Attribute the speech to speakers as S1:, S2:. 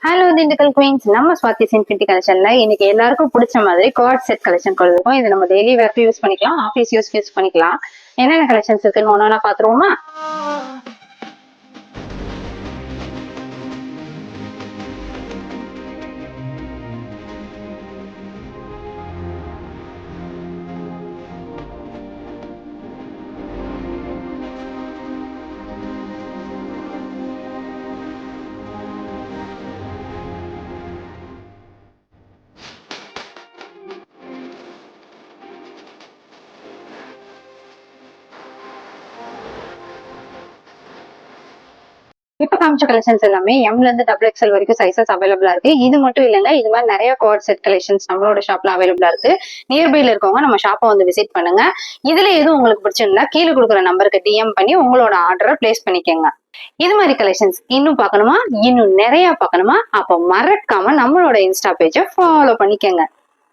S1: Hello Dindigul queens, நம்ம Swathi's infinity கலெக்ஷன்ல இன்னைக்கு எல்லாருக்கும் பிடிச்ச மாதிரி கோட் செட் கலெக்ஷன் கொடுத்துருக்கோம். இது நம்ம டெய்லி வேர்க்கு யூஸ் பண்ணிக்கலாம், ஆஃபீஸ் யூஸ் பண்ணிக்கலாம். என்னென்ன கலெக்ஷன்ஸ் இருக்குன்னு ஒன்னா பாத்துருவோமா? இப்ப காமிச்ச கலெக்ஷன்ஸ் எல்லாமே எம்ல இருந்து டபுள் எக்ஸ்எல் வரைக்கும் சைசஸ் அவைலபிளா இருக்கு. இது மட்டும் இல்லைங்க, இது மாதிரி நிறைய கோட் செட் கலெக்ஷன்ஸ் நம்மளோட ஷாப்ல அவைலபிளா இருக்கு. நியர்பைல இருக்கவங்க நம்ம ஷாப்பை வந்து விசிட் பண்ணுங்க. இதுல எதுவும் உங்களுக்கு பிடிச்சிருந்தா கீழே கொடுக்குற நம்பருக்கு டிஎம் பண்ணி உங்களோட ஆர்டரை பிளேஸ் பண்ணிக்கோங்க. இது மாதிரி கலெக்ஷன்ஸ் இன்னும் பார்க்கணுமா, இன்னும் நிறைய பார்க்கணுமா? அப்போ மறக்காம நம்மளோட இன்ஸ்டா பேஜை ஃபாலோ பண்ணிக்கோங்க.